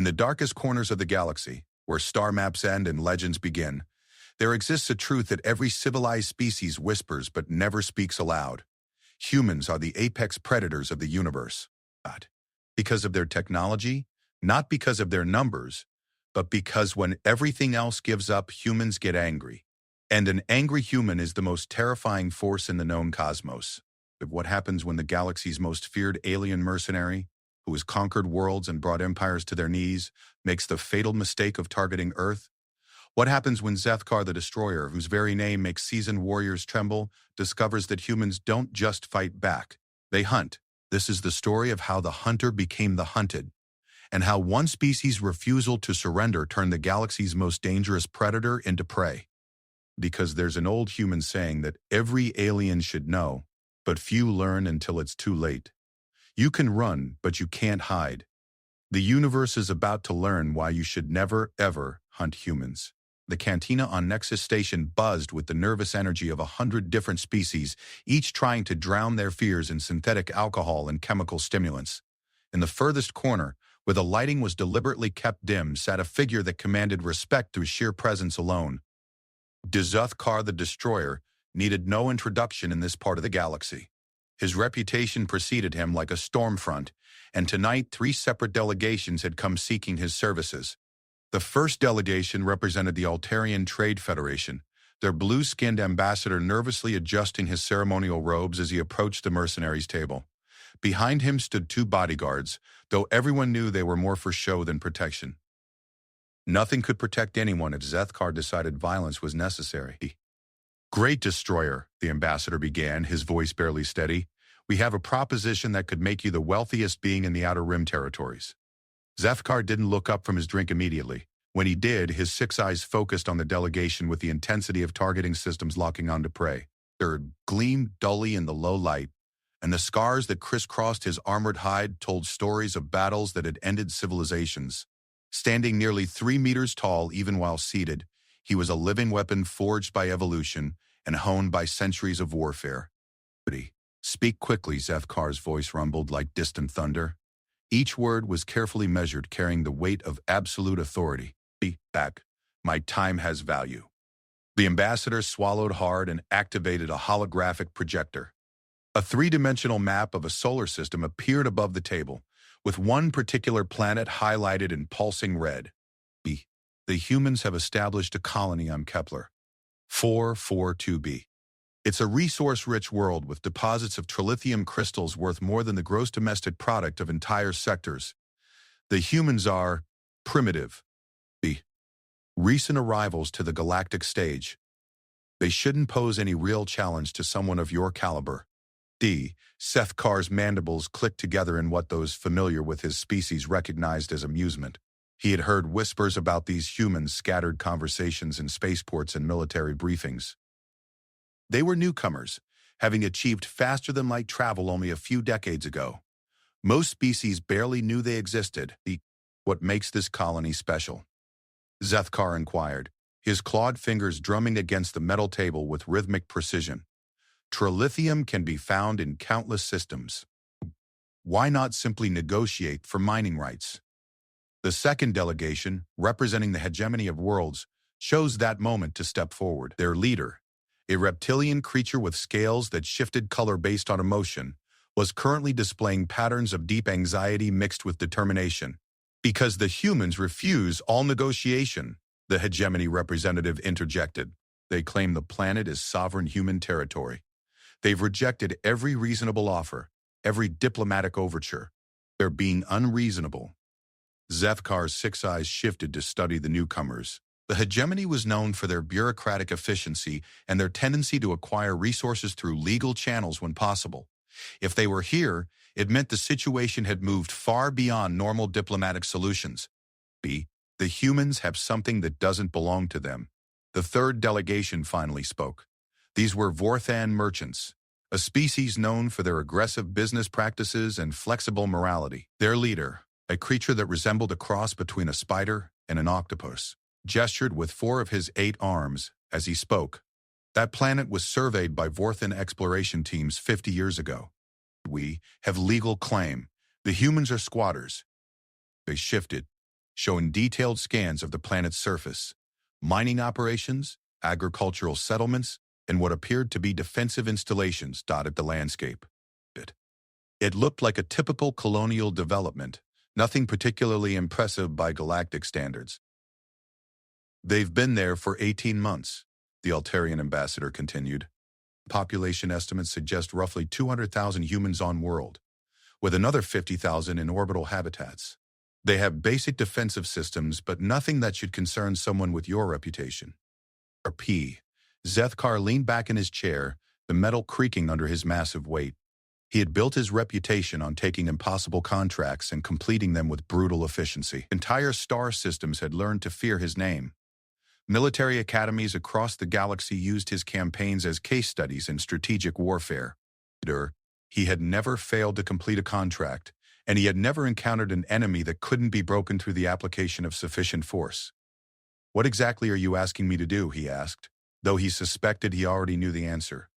the darkest corners of the galaxy, where star maps end and legends begin, there exists a truth that every civilized species whispers but never speaks aloud. Humans are the apex predators of the universe. Not because of their technology, not because of their numbers, but because when everything else gives up, humans get angry. And an angry human is the most terrifying force in the known cosmos. But what happens when the galaxy's most feared alien mercenary, who has conquered worlds and brought empires to their knees, makes the fatal mistake of targeting Earth? What happens when Zethkar the Destroyer, whose very name makes seasoned warriors tremble, discovers that humans don't just fight back, they hunt? This is the story of how the hunter became the hunted, and how one species' refusal to surrender turned the galaxy's most dangerous predator into prey. Because there's an old human saying that every alien should know, but few learn until it's too late. You can run, but you can't hide. The universe is about to learn why you should never, ever hunt humans. The cantina on Nexus Station buzzed with the nervous energy of 100 different species, each trying to drown their fears in synthetic alcohol and chemical stimulants. In the furthest corner, where the lighting was deliberately kept dim, sat a figure that commanded respect through sheer presence alone. Zethkar the Destroyer needed no introduction in this part of the galaxy. His reputation preceded him like a storm front, and tonight 3 separate delegations had come seeking his services. The first delegation represented the Altarian Trade Federation, their blue-skinned ambassador nervously adjusting his ceremonial robes as he approached the mercenaries' table. Behind him stood 2 bodyguards, though everyone knew they were more for show than protection. Nothing could protect anyone if Zethkar decided violence was necessary. "Great Destroyer," the ambassador began, his voice barely steady. "We have a proposition that could make you the wealthiest being in the Outer Rim territories." Zethkar didn't look up from his drink immediately. When he did, his 6 eyes focused on the delegation with the intensity of targeting systems locking onto prey. There gleamed dully in the low light, and the scars that crisscrossed his armored hide told stories of battles that had ended civilizations. Standing nearly 3 meters tall even while seated, he was a living weapon forged by evolution and honed by centuries of warfare. "Speak quickly," Zethkar's voice rumbled like distant thunder. Each word was carefully measured, carrying the weight of absolute authority. "Be back. My time has value." The ambassador swallowed hard and activated a holographic projector. A 3-dimensional map of a solar system appeared above the table, with one particular planet highlighted in pulsing red. "The humans have established a colony on Kepler 442b. It's a resource-rich world with deposits of trilithium crystals worth more than the gross domestic product of entire sectors. The humans are primitive. Recent arrivals to the galactic stage. They shouldn't pose any real challenge to someone of your caliber." Zethkar's mandibles clicked together in what those familiar with his species recognized as amusement. He had heard whispers about these humans, scattered conversations in spaceports and military briefings. They were newcomers, having achieved faster-than-light travel only a few decades ago. Most species barely knew they existed. "What makes this colony special?" Zethkar inquired, his clawed fingers drumming against the metal table with rhythmic precision. "Trilithium can be found in countless systems. Why not simply negotiate for mining rights?" The second delegation, representing the hegemony of worlds, chose that moment to step forward. Their leader, a reptilian creature with scales that shifted color based on emotion, was currently displaying patterns of deep anxiety mixed with determination. "Because the humans refuse all negotiation," the hegemony representative interjected. "They claim the planet is sovereign human territory. They've rejected every reasonable offer, every diplomatic overture. They're being unreasonable." Zethkar's 6 eyes shifted to study the newcomers. The hegemony was known for their bureaucratic efficiency and their tendency to acquire resources through legal channels when possible. If they were here, it meant the situation had moved far beyond normal diplomatic solutions. The humans have something that doesn't belong to them. The third delegation finally spoke. These were Vorthan merchants, a species known for their aggressive business practices and flexible morality. Their leader, a creature that resembled a cross between a spider and an octopus, gestured with 4 of his 8 arms as he spoke. That planet was surveyed by Vorthan exploration teams 50 years ago. "We have legal claim. The humans are squatters." They shifted, showing detailed scans of the planet's surface, mining operations, agricultural settlements, and what appeared to be defensive installations dotted the landscape. It looked like a typical colonial development, nothing particularly impressive by galactic standards. They've been there for 18 months, the Altarian ambassador continued. Population estimates suggest roughly 200,000 humans on world, with another 50,000 in orbital habitats. They have basic defensive systems, but nothing that should concern someone with your reputation. P. Zethkar leaned back in his chair, the metal creaking under his massive weight. He had built his reputation on taking impossible contracts and completing them with brutal efficiency. Entire star systems had learned to fear his name. Military academies across the galaxy used his campaigns as case studies in strategic warfare. He had never failed to complete a contract, and he had never encountered an enemy that couldn't be broken through the application of sufficient force. "What exactly are you asking me to do?" he asked, though he suspected he already knew the answer.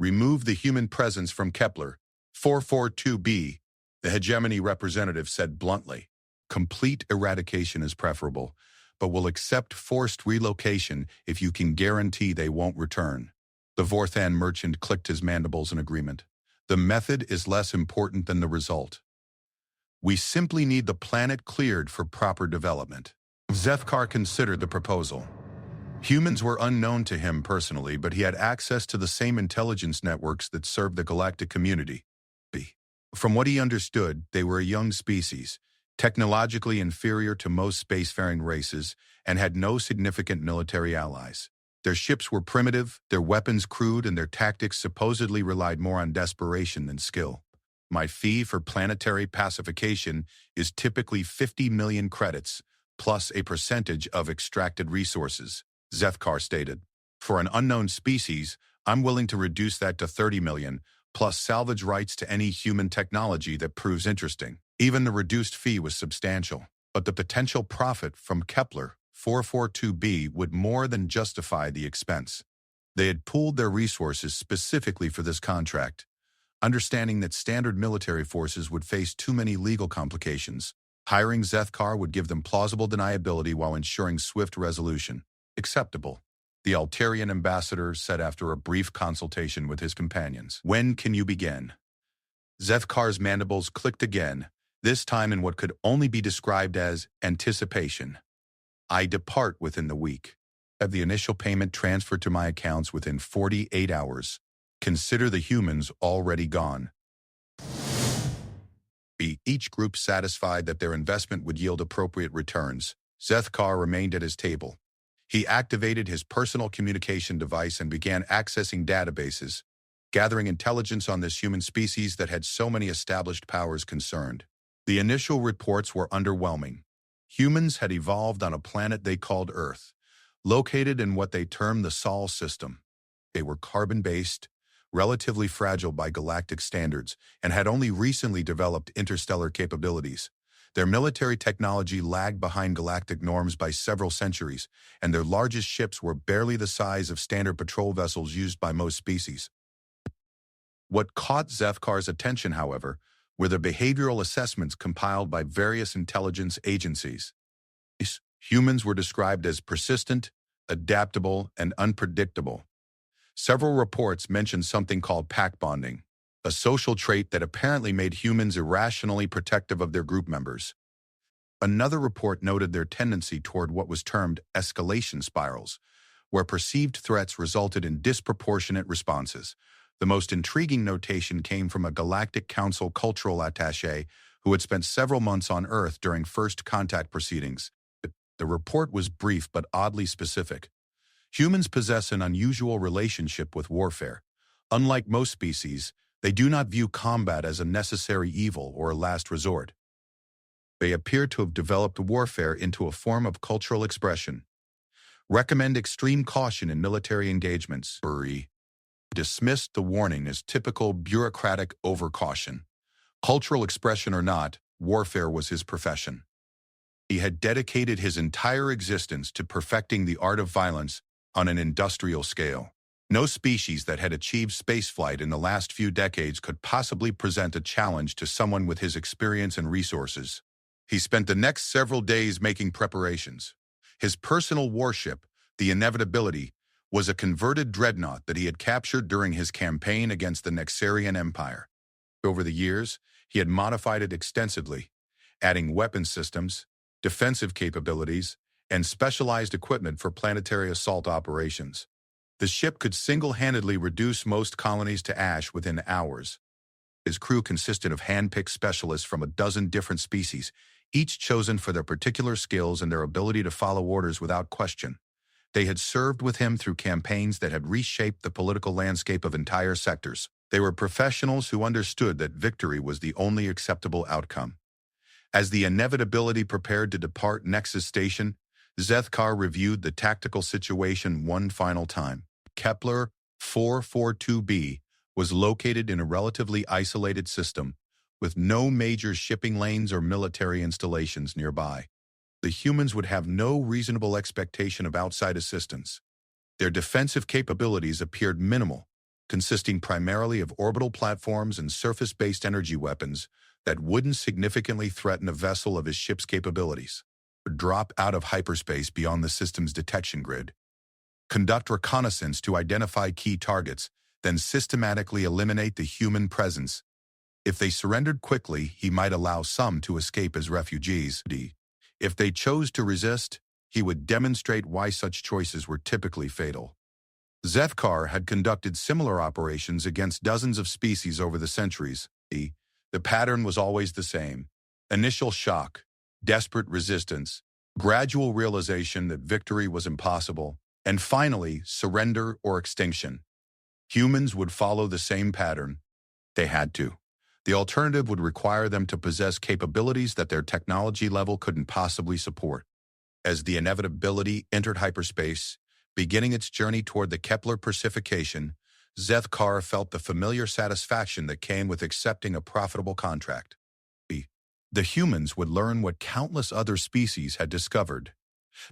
Remove the human presence from Kepler 442b, the hegemony representative said bluntly. "Complete eradication is preferable, but will accept forced relocation if you can guarantee they won't return." The Vorthan merchant clicked his mandibles in agreement. "The method is less important than the result. We simply need the planet cleared for proper development." Zethkar considered the proposal. Humans were unknown to him personally, but he had access to the same intelligence networks that served the galactic community. From what he understood, they were a young species, technologically inferior to most spacefaring races, and had no significant military allies. Their ships were primitive, their weapons crude, and their tactics supposedly relied more on desperation than skill. "My fee for planetary pacification is typically 50 million credits, plus a percentage of extracted resources," Zethkar stated. "For an unknown species, I'm willing to reduce that to 30 million, plus salvage rights to any human technology that proves interesting." Even the reduced fee was substantial, but the potential profit from Kepler 442b would more than justify the expense. They had pooled their resources specifically for this contract, understanding that standard military forces would face too many legal complications. Hiring Zethkar would give them plausible deniability while ensuring swift resolution. "Acceptable," the Altarian ambassador said after a brief consultation with his companions. "When can you begin?" Zethkar's mandibles clicked again, this time in what could only be described as anticipation. "I depart within the week. Have the initial payment transferred to my accounts within 48 hours. Consider the humans already gone." Each group satisfied that their investment would yield appropriate returns. Zethkar remained at his table. He activated his personal communication device and began accessing databases, gathering intelligence on this human species that had so many established powers concerned. The initial reports were underwhelming. Humans had evolved on a planet they called Earth, located in what they termed the Sol system. They were carbon-based, relatively fragile by galactic standards, and had only recently developed interstellar capabilities. Their military technology lagged behind galactic norms by several centuries, and their largest ships were barely the size of standard patrol vessels used by most species. What caught Zethkar's attention, however, were the behavioral assessments compiled by various intelligence agencies. Humans were described as persistent, adaptable, and unpredictable. Several reports mentioned something called pack bonding, a social trait that apparently made humans irrationally protective of their group members. Another report noted their tendency toward what was termed escalation spirals, where perceived threats resulted in disproportionate responses. The most intriguing notation came from a Galactic Council cultural attaché who had spent several months on Earth during first contact proceedings. The report was brief but oddly specific. Humans possess an unusual relationship with warfare. Unlike most species, they do not view combat as a necessary evil or a last resort. They appear to have developed warfare into a form of cultural expression. Recommend extreme caution in military engagements. Uri dismissed the warning as typical bureaucratic overcaution. Cultural expression or not, warfare was his profession. He had dedicated his entire existence to perfecting the art of violence on an industrial scale. No species that had achieved spaceflight in the last few decades could possibly present a challenge to someone with his experience and resources. He spent the next several days making preparations. His personal warship, the Inevitability, was a converted dreadnought that he had captured during his campaign against the Nexarian Empire. Over the years, he had modified it extensively, adding weapon systems, defensive capabilities, and specialized equipment for planetary assault operations. The ship could single-handedly reduce most colonies to ash within hours. His crew consisted of hand-picked specialists from a dozen different species, each chosen for their particular skills and their ability to follow orders without question. They had served with him through campaigns that had reshaped the political landscape of entire sectors. They were professionals who understood that victory was the only acceptable outcome. As the Inevitability prepared to depart Nexus Station, Zethkar reviewed the tactical situation one final time. Kepler 442b was located in a relatively isolated system, with no major shipping lanes or military installations nearby. The humans would have no reasonable expectation of outside assistance. Their defensive capabilities appeared minimal, consisting primarily of orbital platforms and surface-based energy weapons that wouldn't significantly threaten a vessel of his ship's capabilities. Drop out of hyperspace beyond the system's detection grid. Conduct reconnaissance to identify key targets, then systematically eliminate the human presence. If they surrendered quickly, he might allow some to escape as refugees. If they chose to resist, he would demonstrate why such choices were typically fatal. Zethkar had conducted similar operations against dozens of species over the centuries. The pattern was always the same: initial shock, desperate resistance, gradual realization that victory was impossible, and finally, surrender or extinction. Humans would follow the same pattern. They had to. The alternative would require them to possess capabilities that their technology level couldn't possibly support. As the Inevitability entered hyperspace, beginning its journey toward the Kepler Pacification, Zethkar felt the familiar satisfaction that came with accepting a profitable contract. The humans would learn what countless other species had discovered: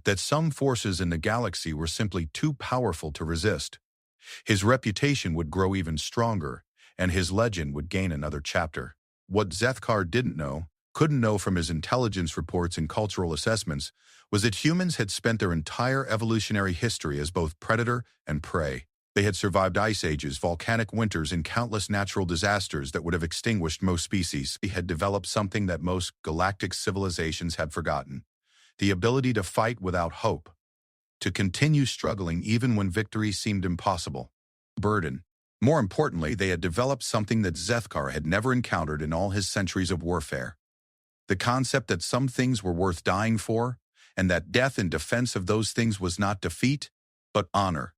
that some forces in the galaxy were simply too powerful to resist. His reputation would grow even stronger, and his legend would gain another chapter. What Zethkar couldn't know from his intelligence reports and cultural assessments, was that humans had spent their entire evolutionary history as both predator and prey. They had survived ice ages, volcanic winters, and countless natural disasters that would have extinguished most species. They had developed something that most galactic civilizations had forgotten: the ability to fight without hope, to continue struggling even when victory seemed impossible. Burden. More importantly, they had developed something that Zethkar had never encountered in all his centuries of warfare: the concept that some things were worth dying for, and that death in defense of those things was not defeat, but honor.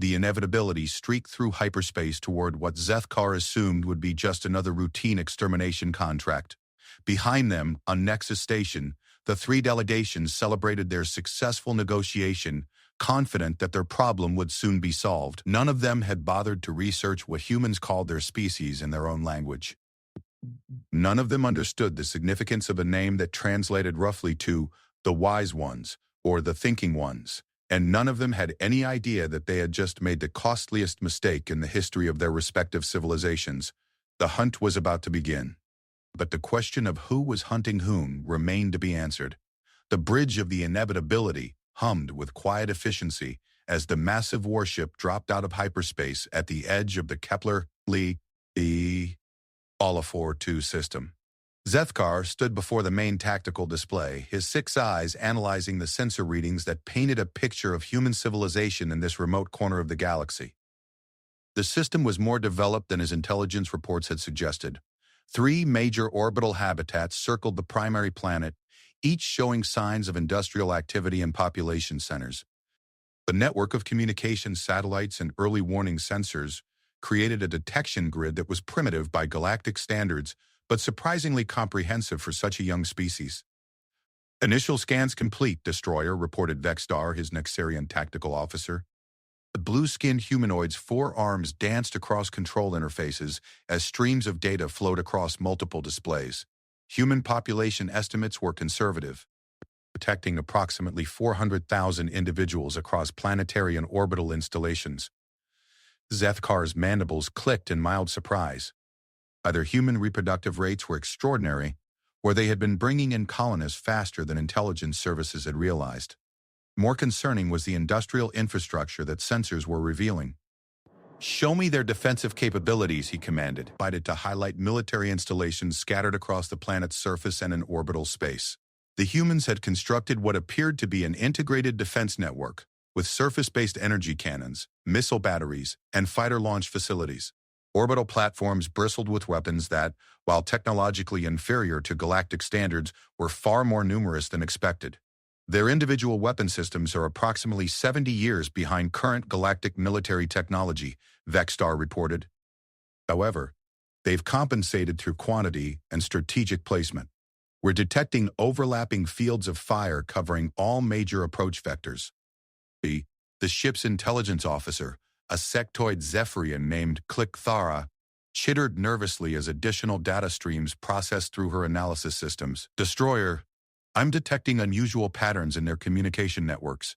The Inevitability streaked through hyperspace toward what Zethkar assumed would be just another routine extermination contract. Behind them, on Nexus Station, the three delegations celebrated their successful negotiation, confident that their problem would soon be solved. None of them had bothered to research what humans called their species in their own language. None of them understood the significance of a name that translated roughly to the Wise Ones or the Thinking Ones, and none of them had any idea that they had just made the costliest mistake in the history of their respective civilizations. The hunt was about to begin. But the question of who was hunting whom remained to be answered. The bridge of the Inevitability hummed with quiet efficiency as the massive warship dropped out of hyperspace at the edge of the Kepler-Li Olafor 2 system. Zethkar stood before the main tactical display, his 6 eyes analyzing the sensor readings that painted a picture of human civilization in this remote corner of the galaxy. The system was more developed than his intelligence reports had suggested. 3 major orbital habitats circled the primary planet, each showing signs of industrial activity and population centers. The network of communication satellites and early warning sensors created a detection grid that was primitive by galactic standards, but surprisingly comprehensive for such a young species. "Initial scans complete, Destroyer," reported Vexstar, his Nexarian tactical officer. The blue-skinned humanoid's 4 arms danced across control interfaces as streams of data flowed across multiple displays. Human population estimates were conservative, protecting approximately 400,000 individuals across planetary and orbital installations. Zethkar's mandibles clicked in mild surprise. Either human reproductive rates were extraordinary, where they had been bringing in colonists faster than intelligence services had realized. More concerning was the industrial infrastructure that sensors were revealing. "Show me their defensive capabilities," he commanded, invited to highlight military installations scattered across the planet's surface and in orbital space. The humans had constructed what appeared to be an integrated defense network, with surface-based energy cannons, missile batteries, and fighter launch facilities. Orbital platforms bristled with weapons that, while technologically inferior to galactic standards, were far more numerous than expected. Their individual weapon systems are approximately 70 years behind current galactic military technology, Vexstar reported. However, they've compensated through quantity and strategic placement. We're detecting overlapping fields of fire covering all major approach vectors. The ship's intelligence officer, a sectoid Zephyrian named Clicthara, chittered nervously as additional data streams processed through her analysis systems. "Destroyer, I'm detecting unusual patterns in their communication networks.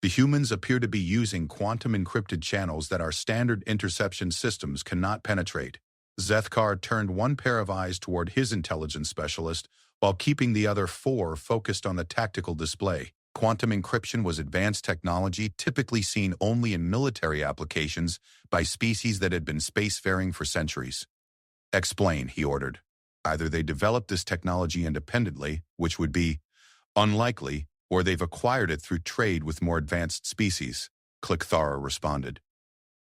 The humans appear to be using quantum-encrypted channels that our standard interception systems cannot penetrate." Zethkar turned one pair of eyes toward his intelligence specialist, while keeping the other four focused on the tactical display. Quantum encryption was advanced technology typically seen only in military applications by species that had been spacefaring for centuries. "Explain," he ordered. Either they developed this technology independently, which would be unlikely, or they've acquired it through trade with more advanced species, Clicthara responded.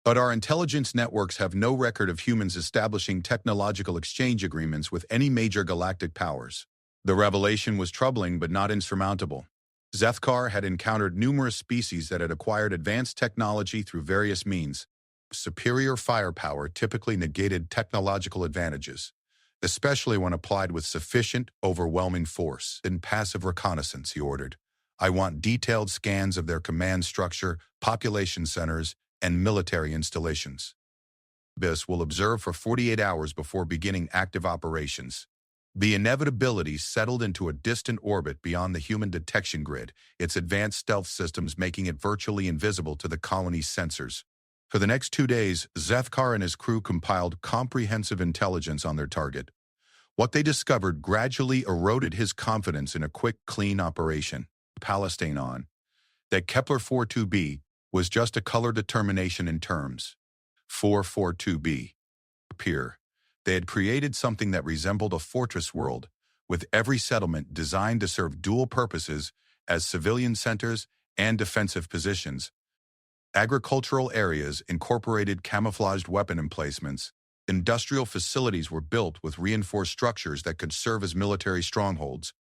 "But our intelligence networks have no record of humans establishing technological exchange agreements with any major galactic powers." The revelation was troubling but not insurmountable. Zethkar had encountered numerous species that had acquired advanced technology through various means. Superior firepower typically negated technological advantages, especially when applied with sufficient, overwhelming force. "In passive reconnaissance," he ordered. "I want detailed scans of their command structure, population centers, and military installations. This will observe for 48 hours before beginning active operations." The inevitability settled into a distant orbit beyond the human detection grid, its advanced stealth systems making it virtually invisible to the colony's sensors. For the next 2 days, Zethkar and his crew compiled comprehensive intelligence on their target. What they discovered gradually eroded his confidence in a quick, clean operation. Palestine on. That Kepler-42b was just a color determination in terms. 442b. Appear. They had created something that resembled a fortress world, with every settlement designed to serve dual purposes as civilian centers and defensive positions. Agricultural areas incorporated camouflaged weapon emplacements. Industrial facilities were built with reinforced structures that could serve as military strongholds.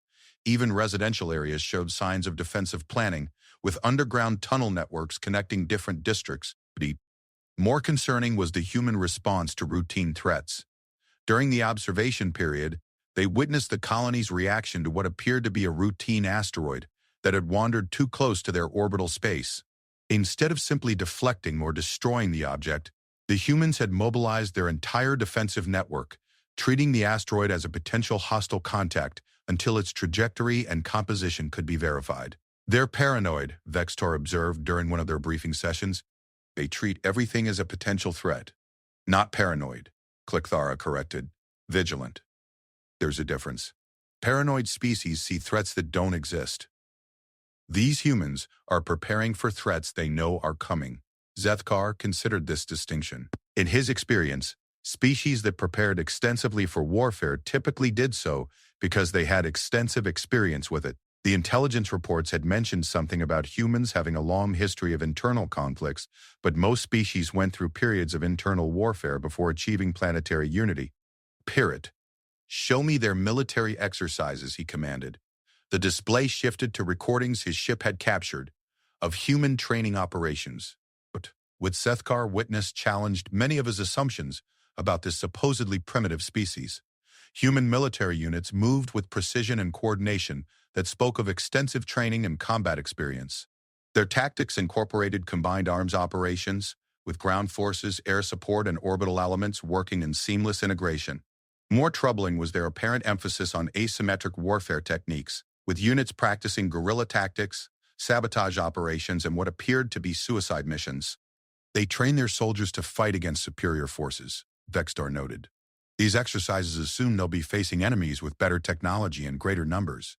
Even residential areas showed signs of defensive planning, with underground tunnel networks connecting different districts. More concerning was the human response to routine threats. During the observation period, they witnessed the colony's reaction to what appeared to be a routine asteroid that had wandered too close to their orbital space. Instead of simply deflecting or destroying the object, the humans had mobilized their entire defensive network, treating the asteroid as a potential hostile contact until its trajectory and composition could be verified. "They're paranoid," Vexstar observed during one of their briefing sessions. "They treat everything as a potential threat." "Not paranoid," Clicthara corrected. "Vigilant. There's a difference. Paranoid species see threats that don't exist. These humans are preparing for threats they know are coming." Zethkar considered this distinction. In his experience, species that prepared extensively for warfare typically did so because they had extensive experience with it. The intelligence reports had mentioned something about humans having a long history of internal conflicts, but most species went through periods of internal warfare before achieving planetary unity. "Pirate, show me their military exercises," he commanded. The display shifted to recordings his ship had captured of human training operations. With Zethkar witness challenged many of his assumptions about this supposedly primitive species. Human military units moved with precision and coordination that spoke of extensive training and combat experience. Their tactics incorporated combined arms operations, with ground forces, air support, and orbital elements working in seamless integration. More troubling was their apparent emphasis on asymmetric warfare techniques, with units practicing guerrilla tactics, sabotage operations, and what appeared to be suicide missions. "They train their soldiers to fight against superior forces," Vexstar noted. These exercises assume they'll be facing enemies with better technology and greater numbers.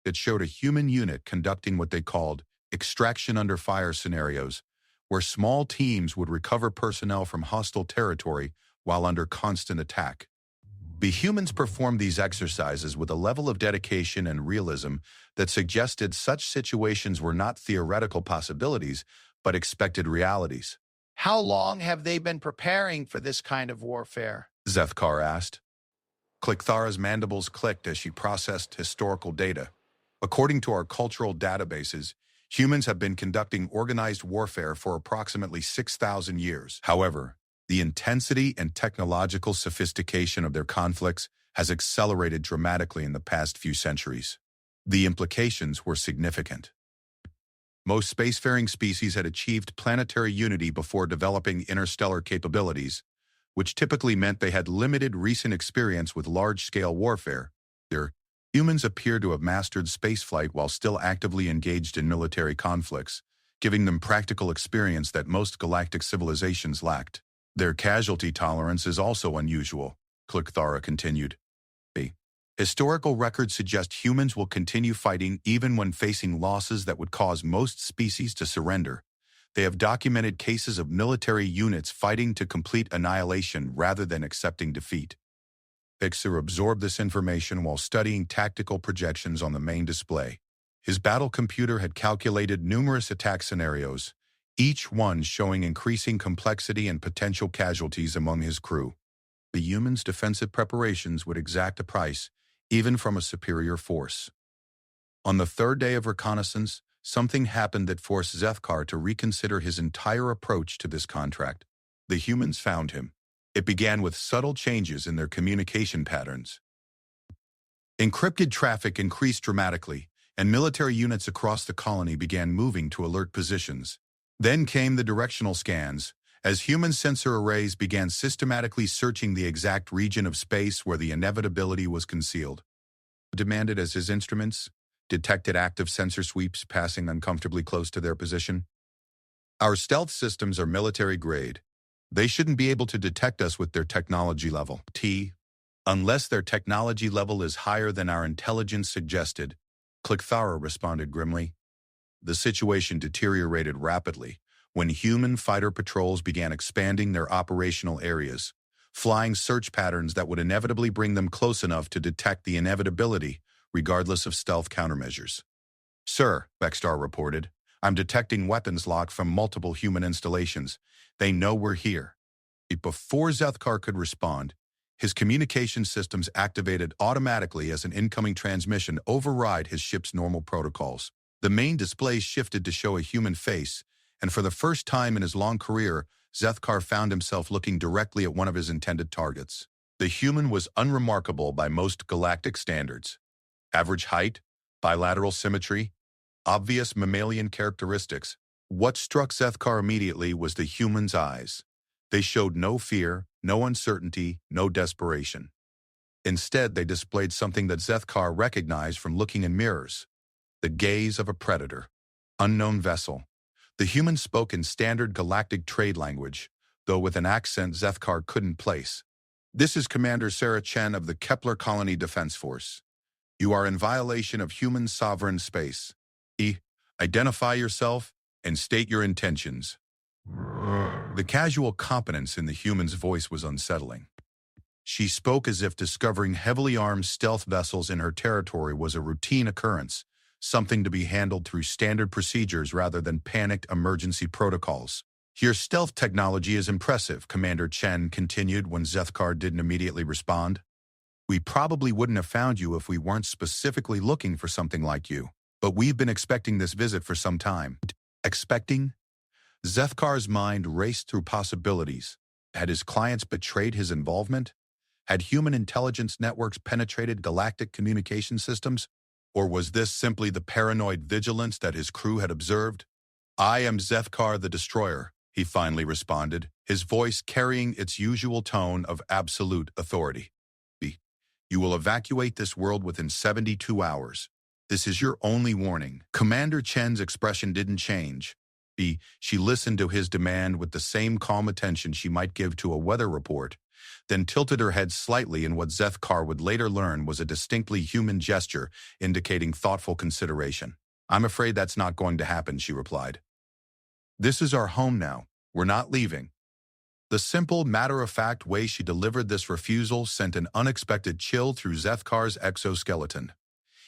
It showed a human unit conducting what they called extraction under fire scenarios, where small teams would recover personnel from hostile territory while under constant attack. The humans performed these exercises with a level of dedication and realism that suggested such situations were not theoretical possibilities, but expected realities. How long have they been preparing for this kind of warfare? Zethkar asked. Clicktara's mandibles clicked as she processed historical data. According to our cultural databases, humans have been conducting organized warfare for approximately 6,000 years. However, the intensity and technological sophistication of their conflicts has accelerated dramatically in the past few centuries. The implications were significant. Most spacefaring species had achieved planetary unity before developing interstellar capabilities, which typically meant they had limited recent experience with large-scale warfare. Humans appear to have mastered spaceflight while still actively engaged in military conflicts, giving them practical experience that most galactic civilizations lacked. Their casualty tolerance is also unusual, Clicktara continued. Historical records suggest humans will continue fighting even when facing losses that would cause most species to surrender. They have documented cases of military units fighting to complete annihilation rather than accepting defeat. Pixar absorbed this information while studying tactical projections on the main display. His battle computer had calculated numerous attack scenarios, each one showing increasing complexity and potential casualties among his crew. The humans' defensive preparations would exact a price, even from a superior force. On the third day of reconnaissance, something happened that forced Zethkar to reconsider his entire approach to this contract. The humans found him. It began with subtle changes in their communication patterns. Encrypted traffic increased dramatically, and military units across the colony began moving to alert positions. Then came the directional scans, as human sensor arrays began systematically searching the exact region of space where the inevitability was concealed. Demanded as his instruments detected active sensor sweeps passing uncomfortably close to their position. Our stealth systems are military grade. They shouldn't be able to detect us with their technology level. Unless their technology level is higher than our intelligence suggested, Clicktara responded grimly. The situation deteriorated rapidly when human fighter patrols began expanding their operational areas, flying search patterns that would inevitably bring them close enough to detect the inevitability, regardless of stealth countermeasures. Sir, Bextar reported, I'm detecting weapons lock from multiple human installations. They know we're here. Before Zethkar could respond, his communication systems activated automatically as an incoming transmission override his ship's normal protocols. The main display shifted to show a human face, and for the first time in his long career, Zethkar found himself looking directly at one of his intended targets. The human was unremarkable by most galactic standards. Average height, bilateral symmetry, obvious mammalian characteristics. What struck Zethkar immediately was the human's eyes. They showed no fear, no uncertainty, no desperation. Instead, they displayed something that Zethkar recognized from looking in mirrors. The gaze of a predator. Unknown vessel. The human spoke in standard galactic trade language, though with an accent Zethkar couldn't place. This is Commander Sarah Chen of the Kepler Colony Defense Force. You are in violation of human sovereign space. Identify yourself and state your intentions. The casual competence in the human's voice was unsettling. She spoke as if discovering heavily armed stealth vessels in her territory was a routine occurrence, something to be handled through standard procedures rather than panicked emergency protocols. Your stealth technology is impressive, Commander Chen continued when Zethkar didn't immediately respond. We probably wouldn't have found you if we weren't specifically looking for something like you. But we've been expecting this visit for some time. Expecting? Zethkar's mind raced through possibilities. Had his clients betrayed his involvement? Had human intelligence networks penetrated galactic communication systems? Or was this simply the paranoid vigilance that his crew had observed? I am Zethkar the Destroyer, he finally responded, his voice carrying its usual tone of absolute authority. You will evacuate this world within 72 hours. This is your only warning. Commander Chen's expression didn't change. She listened to his demand with the same calm attention she might give to a weather report, then tilted her head slightly in what Zethkar would later learn was a distinctly human gesture indicating thoughtful consideration. "I'm afraid that's not going to happen," she replied. "This is our home now. We're not leaving." The simple, matter-of-fact way she delivered this refusal sent an unexpected chill through Zethkar's exoskeleton.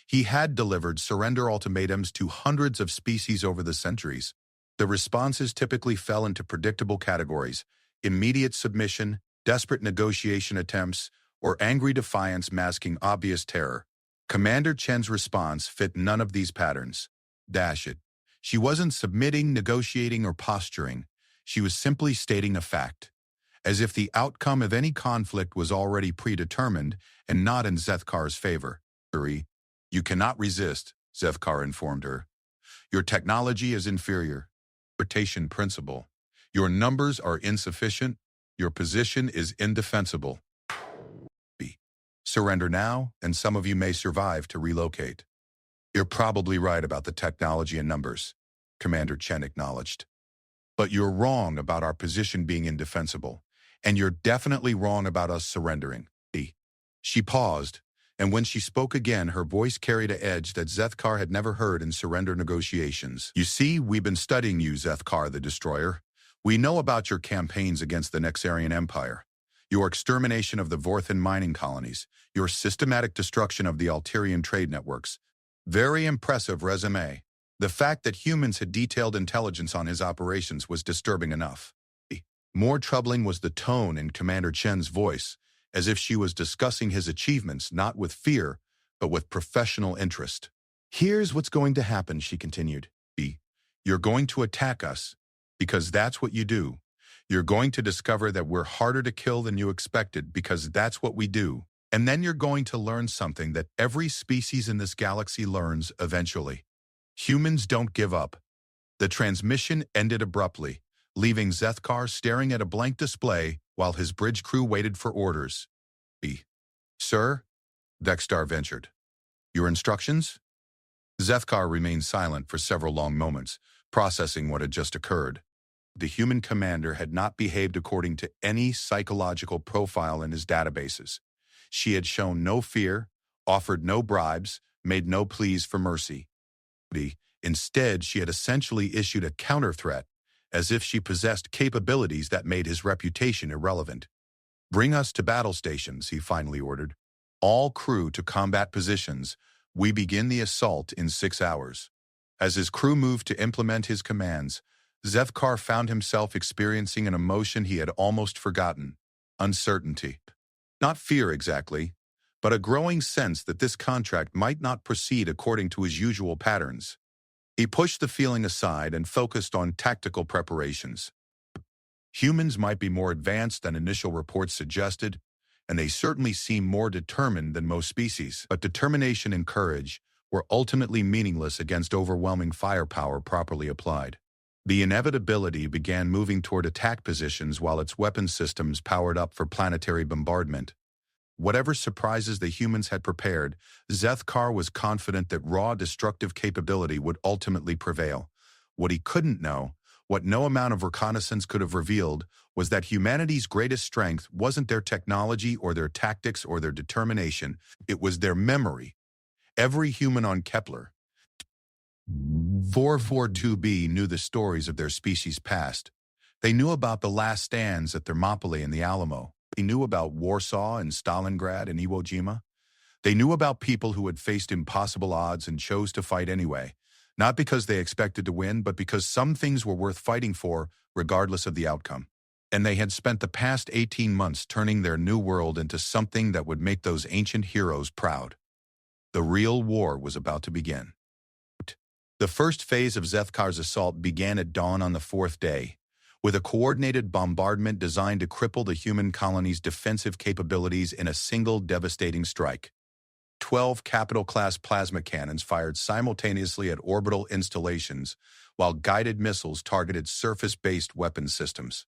He had delivered surrender ultimatums to hundreds of species over the centuries. The responses typically fell into predictable categories: immediate submission, desperate negotiation attempts, or angry defiance masking obvious terror. Commander Chen's response fit none of these patterns. Dash it. She wasn't submitting, negotiating, or posturing. She was simply stating a fact, as if the outcome of any conflict was already predetermined and not in Zethkar's favor. "You cannot resist," Zethkar informed her. "Your technology is inferior. Rotation principle. Your numbers are insufficient. Your position is indefensible. Surrender now, and some of you may survive to relocate." "You're probably right about the technology and numbers," Commander Chen acknowledged. "But you're wrong about our position being indefensible, and you're definitely wrong about us surrendering." She paused, and when she spoke again, her voice carried an edge that Zethkar had never heard in surrender negotiations. "You see, we've been studying you, Zethkar the Destroyer. We know about your campaigns against the Nexarian Empire, your extermination of the Vorthan mining colonies, your systematic destruction of the Alterian trade networks. Very impressive resume." The fact that humans had detailed intelligence on his operations was disturbing enough. More troubling was the tone in Commander Chen's voice, as if she was discussing his achievements not with fear, but with professional interest. "Here's what's going to happen," she continued. "You're going to attack us, because that's what you do. You're going to discover that we're harder to kill than you expected, because that's what we do. And then you're going to learn something that every species in this galaxy learns eventually. Humans don't give up." The transmission ended abruptly, leaving Zethkar staring at a blank display while his bridge crew waited for orders. "Sir?" Vextar ventured. "Your instructions?" Zethkar remained silent for several long moments, processing what had just occurred. The human commander had not behaved according to any psychological profile in his databases. She had shown no fear, offered no bribes, made no pleas for mercy. Instead, she had essentially issued a counter-threat, as if she possessed capabilities that made his reputation irrelevant. "Bring us to battle stations," he finally ordered. "All crew to combat positions. We begin the assault in 6 hours." As his crew moved to implement his commands, Zethkar found himself experiencing an emotion he had almost forgotten: uncertainty. Not fear exactly, but a growing sense that this contract might not proceed according to his usual patterns. He pushed the feeling aside and focused on tactical preparations. Humans might be more advanced than initial reports suggested, and they certainly seem more determined than most species, but determination and courage were ultimately meaningless against overwhelming firepower properly applied. The inevitability began moving toward attack positions while its weapon systems powered up for planetary bombardment. Whatever surprises the humans had prepared, Zethkar was confident that raw destructive capability would ultimately prevail. What he couldn't know, what no amount of reconnaissance could have revealed, was that humanity's greatest strength wasn't their technology or their tactics or their determination, it was their memory. Every human on Kepler 442b knew the stories of their species' past. They knew about the last stands at Thermopylae and the Alamo. They knew about Warsaw and Stalingrad and Iwo Jima. They knew about people who had faced impossible odds and chose to fight anyway, not because they expected to win, but because some things were worth fighting for, regardless of the outcome. And they had spent the past 18 months turning their new world into something that would make those ancient heroes proud. The real war was about to begin. The first phase of Zethkar's assault began at dawn on the 4th day, with a coordinated bombardment designed to cripple the human colony's defensive capabilities in a single devastating strike. 12 capital-class plasma cannons fired simultaneously at orbital installations, while guided missiles targeted surface-based weapon systems.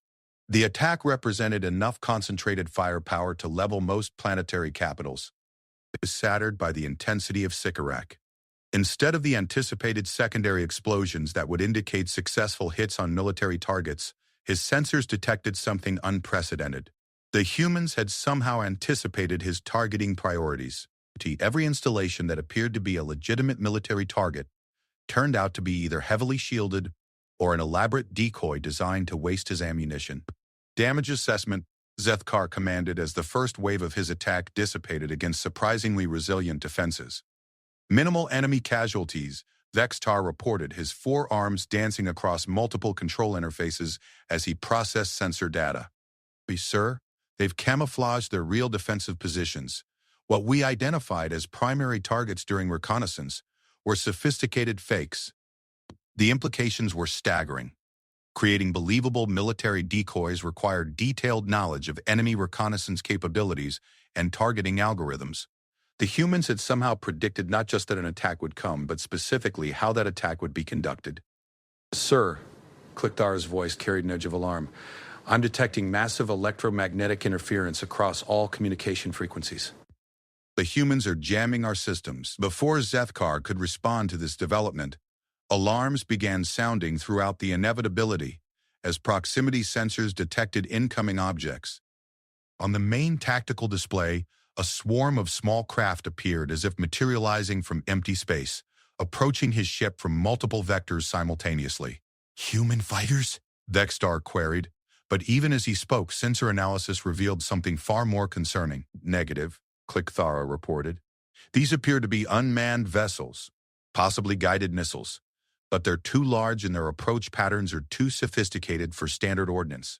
The attack represented enough concentrated firepower to level most planetary capitals. It was shattered by the intensity of Sycorax. Instead of the anticipated secondary explosions that would indicate successful hits on military targets, his sensors detected something unprecedented: The humans had somehow anticipated his targeting priorities. Every installation that appeared to be a legitimate military target turned out to be either heavily shielded or an elaborate decoy designed to waste his ammunition. Damage assessment, Zethkar commanded as the first wave of his attack dissipated against surprisingly resilient defenses. Minimal enemy casualties, Vextar reported, his forearms dancing across multiple control interfaces as he processed sensor data. Sir, they've camouflaged their real defensive positions. What we identified as primary targets during reconnaissance were sophisticated fakes. The implications were staggering. Creating believable military decoys required detailed knowledge of enemy reconnaissance capabilities and targeting algorithms. The humans had somehow predicted not just that an attack would come, but specifically how that attack would be conducted. Sir, Klickdar's voice carried an edge of alarm. I'm detecting massive electromagnetic interference across all communication frequencies. The humans are jamming our systems. Before Zethkar could respond to this development, alarms began sounding throughout the inevitability as proximity sensors detected incoming objects. On the main tactical display, a swarm of small craft appeared as if materializing from empty space, approaching his ship from multiple vectors simultaneously. Human fighters? Vextar queried, but even as he spoke, sensor analysis revealed something far more concerning. Negative, Klickthara reported. These appear to be unmanned vessels, possibly guided missiles, but they're too large and their approach patterns are too sophisticated for standard ordnance.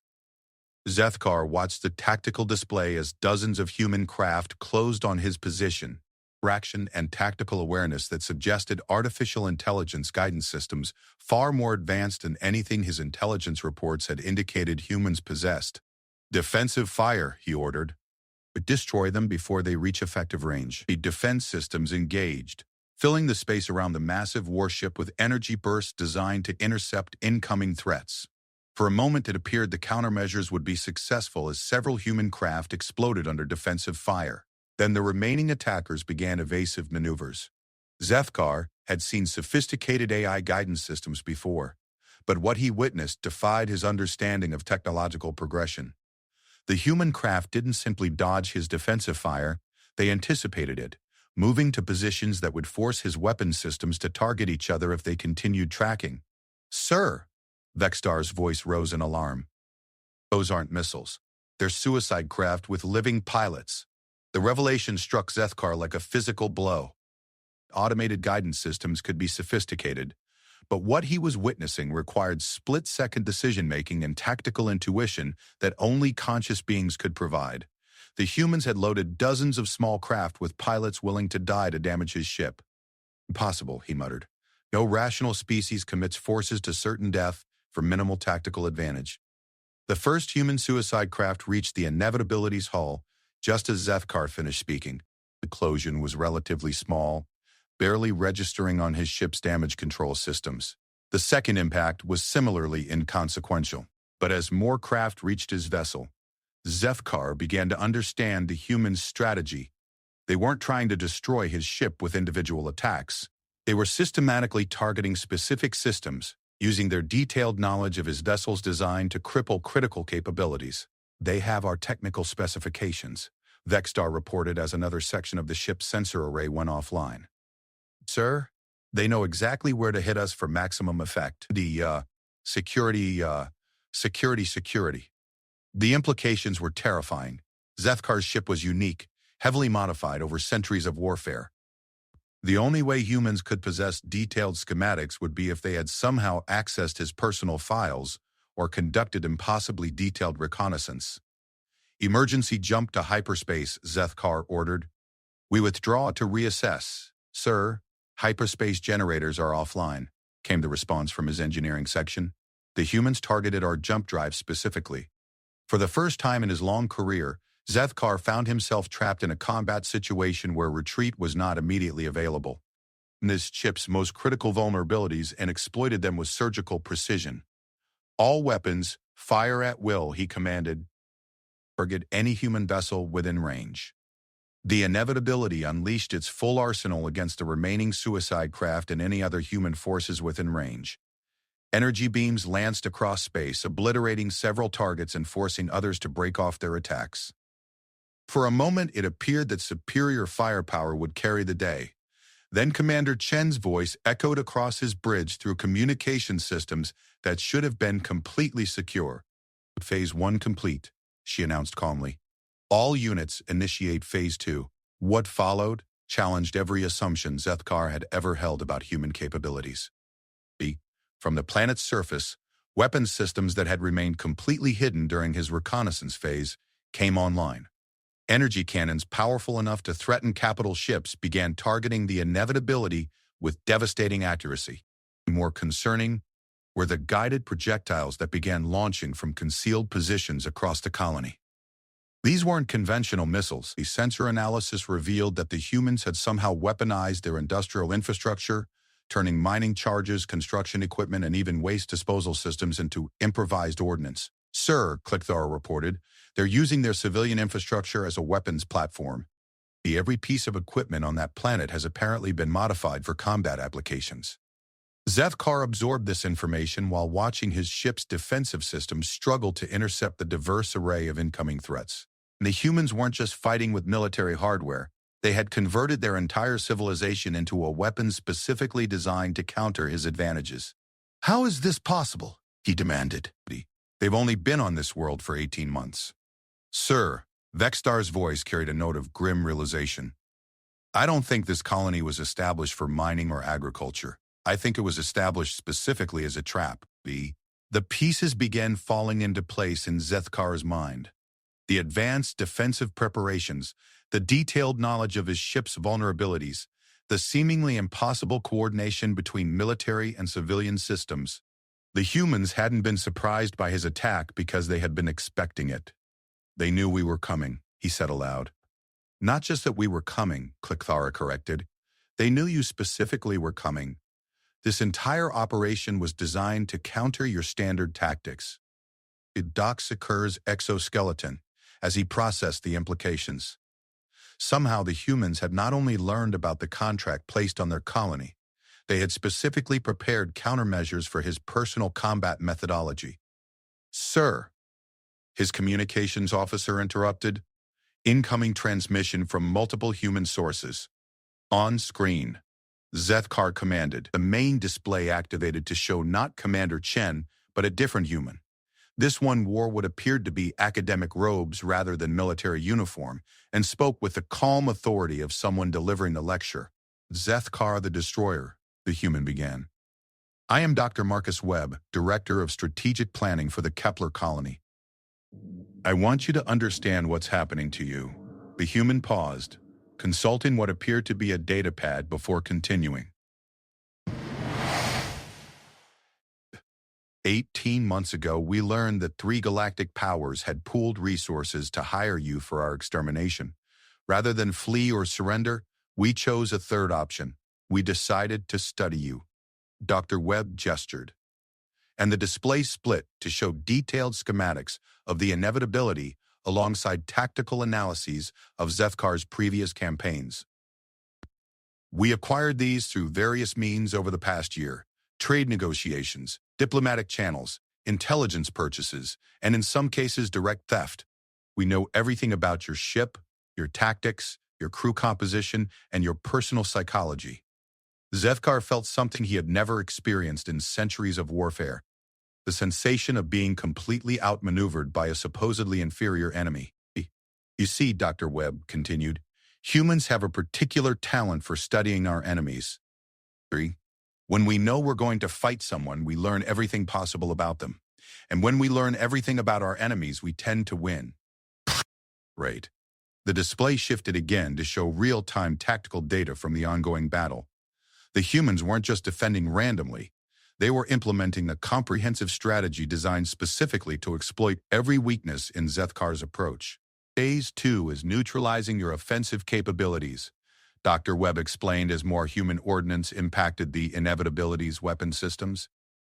Zethkar watched the tactical display as dozens of human craft closed on his position, action and tactical awareness that suggested artificial intelligence guidance systems far more advanced than anything his intelligence reports had indicated humans possessed. Defensive fire, he ordered. Destroy them before they reach effective range. The defense systems engaged, filling the space around the massive warship with energy bursts designed to intercept incoming threats. For a moment it appeared the countermeasures would be successful as several human craft exploded under defensive fire. Then the remaining attackers began evasive maneuvers. Zethkar had seen sophisticated AI guidance systems before, but what he witnessed defied his understanding of technological progression. The human craft didn't simply dodge his defensive fire, they anticipated it, moving to positions that would force his weapon systems to target each other if they continued tracking. Sir, Vextar's voice rose in alarm. Those aren't missiles. They're suicide craft with living pilots. The revelation struck Zethkar like a physical blow. Automated guidance systems could be sophisticated, but what he was witnessing required split-second decision-making and tactical intuition that only conscious beings could provide. The humans had loaded dozens of small craft with pilots willing to die to damage his ship. Impossible, he muttered. No rational species commits forces to certain death for minimal tactical advantage. The first human suicide craft reached the inevitability's hull just as Zethkar finished speaking. The explosion was relatively small, barely registering on his ship's damage control systems. The second impact was similarly inconsequential, but as more craft reached his vessel, Zethkar began to understand the human's strategy. They weren't trying to destroy his ship with individual attacks. They were systematically targeting specific systems, using their detailed knowledge of his vessel's design to cripple critical capabilities. They have our technical specifications, Vextar reported as another section of the ship's sensor array went offline. Sir, they know exactly where to hit us for maximum effect. Security. The implications were terrifying. Zethkar's ship was unique, heavily modified over centuries of warfare. The only way humans could possess detailed schematics would be if they had somehow accessed his personal files or conducted impossibly detailed reconnaissance. Emergency jump to hyperspace, Zethkar ordered. We withdraw to reassess. Sir, hyperspace generators are offline, came the response from his engineering section. The humans targeted our jump drive specifically. For the first time in his long career, Zethkar found himself trapped in a combat situation where retreat was not immediately available. This chip's most critical vulnerabilities and exploited them with surgical precision. All weapons, fire at will, he commanded. Target any human vessel within range. The inevitability unleashed its full arsenal against the remaining suicide craft and any other human forces within range. Energy beams lanced across space, obliterating several targets and forcing others to break off their attacks. For a moment, it appeared that superior firepower would carry the day. Then Commander Chen's voice echoed across his bridge through communication systems that should have been completely secure. Phase 1 complete, she announced calmly. All units initiate Phase 2. What followed challenged every assumption Zethkar had ever held about human capabilities. From the planet's surface, weapons systems that had remained completely hidden during his reconnaissance phase came online. Energy cannons powerful enough to threaten capital ships began targeting the inevitability with devastating accuracy. More concerning were the guided projectiles that began launching from concealed positions across the colony. These weren't conventional missiles. The sensor analysis revealed that the humans had somehow weaponized their industrial infrastructure, turning mining charges, construction equipment, and even waste disposal systems into improvised ordnance. Sir, Clickthar reported, they're using their civilian infrastructure as a weapons platform. Every piece of equipment on that planet has apparently been modified for combat applications. Zethkar absorbed this information while watching his ship's defensive systems struggle to intercept the diverse array of incoming threats. The humans weren't just fighting with military hardware. They had converted their entire civilization into a weapon specifically designed to counter his advantages. How is this possible? He demanded. They've only been on this world for 18 months. Sir, Vextar's voice carried a note of grim realization. I don't think this colony was established for mining or agriculture. I think it was established specifically as a trap. The pieces began falling into place in Zethkar's mind. The advanced defensive preparations, the detailed knowledge of his ship's vulnerabilities, the seemingly impossible coordination between military and civilian systems. The humans hadn't been surprised by his attack because they had been expecting it. They knew we were coming, he said aloud. Not just that we were coming, Clickthara corrected. They knew you specifically were coming. This entire operation was designed to counter your standard tactics. It docks Sakur's exoskeleton as he processed the implications. Somehow the humans had not only learned about the contract placed on their colony, they had specifically prepared countermeasures for his personal combat methodology. Sir, his communications officer interrupted. Incoming transmission from multiple human sources. On screen, Zethkar commanded. The main display activated to show not Commander Chen, but a different human. This one wore what appeared to be academic robes rather than military uniform, and spoke with the calm authority of someone delivering the lecture. Zethkar the Destroyer, the human began. I am Dr. Marcus Webb, Director of Strategic Planning for the Kepler Colony. I want you to understand what's happening to you. The human paused, consulting what appeared to be a datapad before continuing. 18 months ago, we learned that 3 galactic powers had pooled resources to hire you for our extermination. Rather than flee or surrender, we chose a third option. We decided to study you. Dr. Webb gestured. And the display split to show detailed schematics of the inevitability alongside tactical analyses of Zethkar's previous campaigns. We acquired these through various means over the past year: trade negotiations, diplomatic channels, intelligence purchases, and in some cases direct theft. We know everything about your ship, your tactics, your crew composition, and your personal psychology. Zethkar felt something he had never experienced in centuries of warfare: the sensation of being completely outmaneuvered by a supposedly inferior enemy. You see, Dr. Webb continued, humans have a particular talent for studying our enemies. When we know we're going to fight someone, we learn everything possible about them. And when we learn everything about our enemies, we tend to win. Right. The display shifted again to show real-time tactical data from the ongoing battle. The humans weren't just defending randomly. They were implementing a comprehensive strategy designed specifically to exploit every weakness in Zethkar's approach. Phase 2 is neutralizing your offensive capabilities, Dr. Webb explained as more human ordnance impacted the inevitability's weapon systems.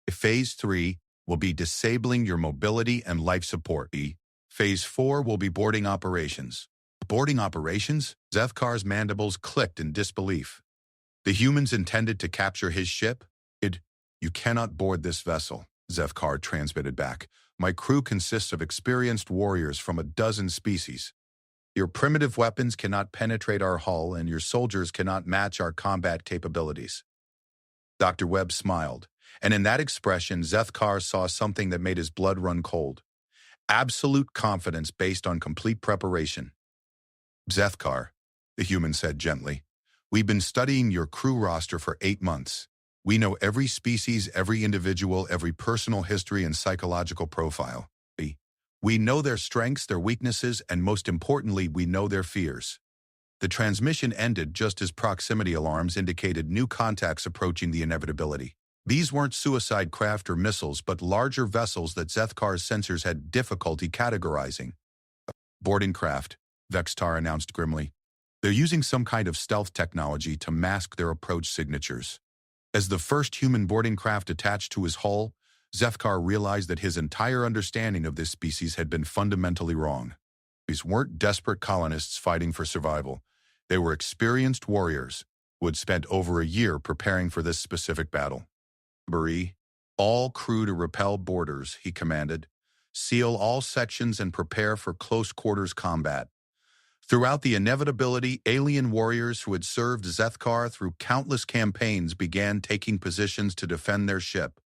Phase 3 will be disabling your mobility and life support. Phase 4 will be boarding operations. Boarding operations? Zethkar's mandibles clicked in disbelief. The humans intended to capture his ship? You cannot board this vessel, Zethkar transmitted back. My crew consists of experienced warriors from a dozen species. Your primitive weapons cannot penetrate our hull, and your soldiers cannot match our combat capabilities. Dr. Webb smiled, and in that expression, Zethkar saw something that made his blood run cold. Absolute confidence based on complete preparation. Zethkar, the human said gently, we've been studying your crew roster for 8 months. We know every species, every individual, every personal history and psychological profile. We know their strengths, their weaknesses, and most importantly, we know their fears. The transmission ended just as proximity alarms indicated new contacts approaching the inevitability. These weren't suicide craft or missiles, but larger vessels that Zethkar's sensors had difficulty categorizing. Boarding craft, Vextar announced grimly. They're using some kind of stealth technology to mask their approach signatures. As the first human boarding craft attached to his hull, Zethkar realized that his entire understanding of this species had been fundamentally wrong. These weren't desperate colonists fighting for survival. They were experienced warriors who had spent over a year preparing for this specific battle. Marie, all crew to repel boarders, he commanded. Seal all sections and prepare for close-quarters combat. Throughout the inevitability, alien warriors who had served Zethkar through countless campaigns began taking positions to defend their ship.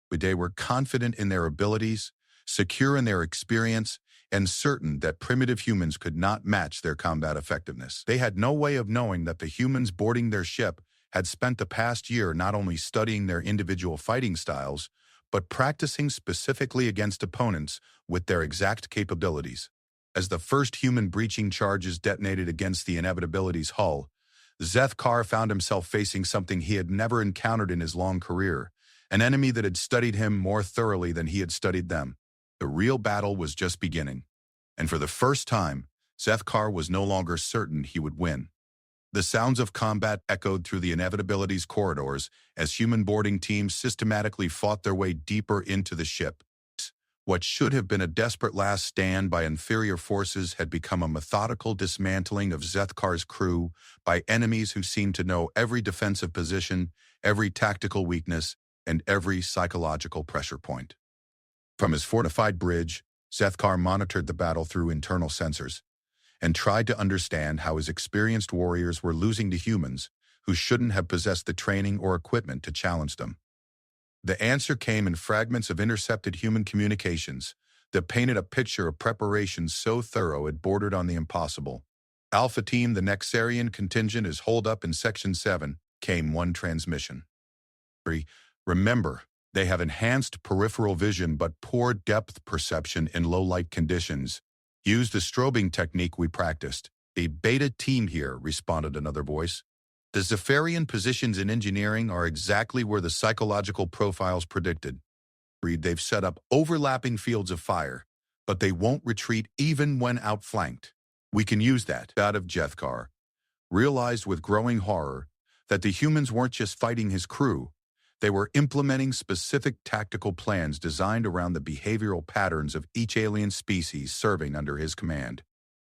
They were confident in their abilities, secure in their experience, and certain that primitive humans could not match their combat effectiveness. They had no way of knowing that the humans boarding their ship had spent the past year not only studying their individual fighting styles, but practicing specifically against opponents with their exact capabilities. As the first human breaching charges detonated against the inevitability's hull, Zethkar found himself facing something he had never encountered in his long career, an enemy that had studied him more thoroughly than he had studied them. The real battle was just beginning, and for the first time, Zethkar was no longer certain he would win. The sounds of combat echoed through the inevitability's corridors as human boarding teams systematically fought their way deeper into the ship. What should have been a desperate last stand by inferior forces had become a methodical dismantling of Zethkar's crew by enemies who seemed to know every defensive position, every tactical weakness, and every psychological pressure point. From his fortified bridge, Zethkar monitored the battle through internal sensors and tried to understand how his experienced warriors were losing to humans who shouldn't have possessed the training or equipment to challenge them. The answer came in fragments of intercepted human communications that painted a picture of preparation so thorough it bordered on the impossible. Alpha Team, the Nexarian contingent is holed up in Section 7, came one transmission. Remember, they have enhanced peripheral vision but poor depth perception in low-light conditions. Use the strobing technique we practiced. The Beta Team here, responded another voice. The Zephyrian positions in engineering are exactly where the psychological profiles predicted. They've set up overlapping fields of fire, but they won't retreat even when outflanked. We can use that. Out of Zethkar realized with growing horror that the humans weren't just fighting his crew. They were implementing specific tactical plans designed around the behavioral patterns of each alien species serving under his command.